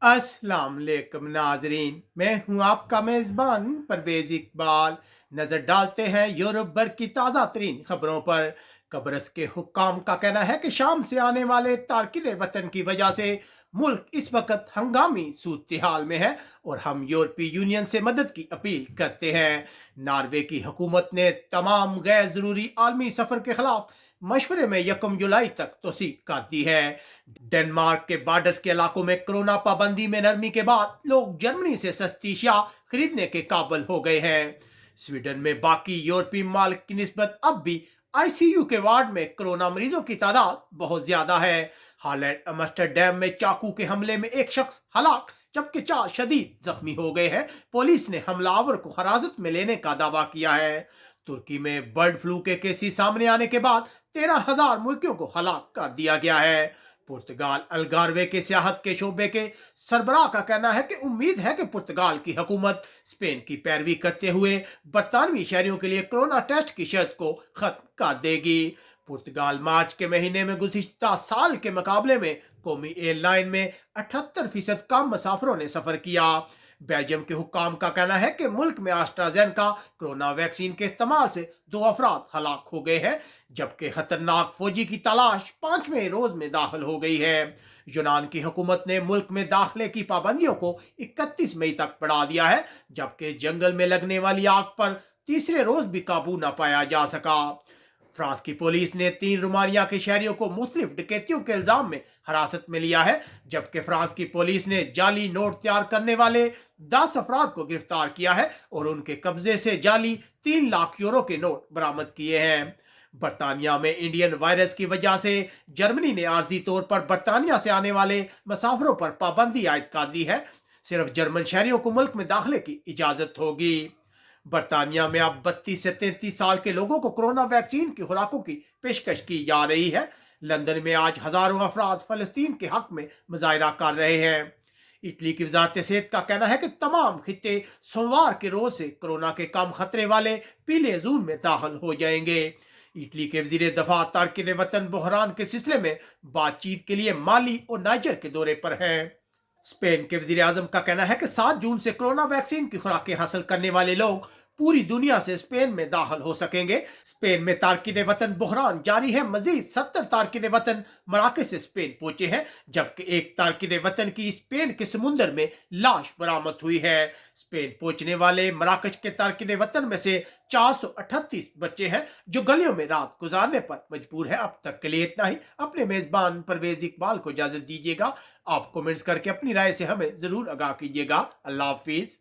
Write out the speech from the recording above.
अस्सलाम वालेकुम नाजरीन, मैं हूं आपका मेज़बान परवेज़ इकबाल। नज़र डालते हैं यूरोप भर की ताज़ा तरीन खबरों पर। कब्रस के हुक्काम का कहना है कि शाम से आने वाले तारकिन वतन की वजह से मुल्क इस वक्त हंगामी सूरत हाल में है और हम यूरोपीय यूनियन से मदद की अपील करते हैं। नॉर्वे की हुकूमत ने तमाम गैर ज़रूरी आलमी सफ़र के खिलाफ मशवरे में 1 जुलाई तक तोसी कर दी है। डेनमार्क के बॉर्डर्स के इलाकों में कोरोना पाबंदी में नरमी के बाद लोग जर्मनी से सस्ती अशिया खरीदने के काबिल हो गए हैं। स्वीडन में बाकी यूरोपीय मालिक की निस्बत अब भी आईसीयू के वार्ड में कोरोना मरीजों की तादाद बहुत ज्यादा है। हॉलैंड एम्स्टर्डम में चाकू के हमले में एक शख्स हलाक जबकि 4 शदीद जख्मी हो गए हैं। पुलिस ने हमलावर को हिरासत में लेने का दावा किया है। तुर्की में बर्ड फ्लू के केसेस सामने आने के बाद 13,000 मुर्गियों को हलाक कर दिया गया है। पुर्तगाल अलगारवे के सियाहत के शोबे के सरबराह का कहना है कि उम्मीद है कि पुर्तगाल की हुकूमत स्पेन की पैरवी करते हुए बरतानवी शहरियों के लिए कोरोना टेस्ट की शर्त को खत्म कर देगी। पुर्तगाल मार्च के महीने में गुज़िश्ता साल के मुकाबले में कौमी एयरलाइन में 78% कम मुसाफिरों ने सफर किया। बेल्जियम के हुक्काम का कहना है कि मुल्क में एस्ट्राजेनेका कोरोना वैक्सीन के इस्तेमाल से 2 अफराद हलाक हो गए हैं, जबकि खतरनाक फौजी की तलाश 5वें रोज में दाखिल हो गई है। यूनान की हुकूमत ने मुल्क में दाखिले की पाबंदियों को 31 मई तक बढ़ा दिया है, जबकि जंगल में लगने वाली आग पर तीसरे रोज भी काबू न पाया जा सका। फ्रांस की पुलिस ने 3 रोमानिया के शहरियों को मुख्तलिफ डकैतियों के इल्जाम में हिरासत में लिया है, जबकि फ्रांस की पुलिस ने जाली नोट तैयार करने वाले 10 अफराद को गिरफ्तार किया है और उनके कब्जे से जाली 3 लाख यूरो के नोट बरामद किए हैं। बरतानिया में इंडियन वायरस की वजह से जर्मनी ने आर्जी तौर पर बरतानिया से आने वाले मुसाफिरों पर पाबंदी आयद कर दी है। सिर्फ जर्मन शहरियों को मुल्क में दाखिले की इजाजत होगी। बरतानिया में अब 32 से 33 साल के लोगों को कोरोना वैक्सीन की खुराकों की पेशकश की जा रही है। लंदन में आज हजारों अफराद फलस्तीन के हक में मुजाहरा कर रहे हैं। इटली की वजारत सेहत का कहना है कि तमाम खित्ते सोमवार के रोज से कोरोना के कम खतरे वाले पीले जोन में दाखिल हो जाएंगे। इटली के वजीर दफा तारकिन वतन बहरान के सिलसिले में बातचीत के लिए माली और नाइजर के दौरे पर हैं। स्पेन के वजीर आजम का कहना है कि 7 जून से कोरोना वैक्सीन की खुराकें हासिल करने वाले लोग पूरी दुनिया से स्पेन में दाखिल हो सकेंगे। स्पेन में तारकिन वतन बहरान जारी है। मजीद 70 तारकिन वतन मराकज से स्पेन पहुंचे हैं, जबकि एक तारकिन वतन की स्पेन के समुंदर में लाश बरामद हुई है। स्पेन पहुंचने वाले मराकज के तारकिन वतन में से 438 बच्चे हैं जो गलियों में रात गुजारने पर मजबूर है। अब तक के लिए इतना ही। अपने मेजबान परवेज इकबाल को इजाजत दीजिएगा। आप कमेंट्स करके अपनी राय से हमें जरूर आगाह कीजिएगा। अल्लाह हाफिज।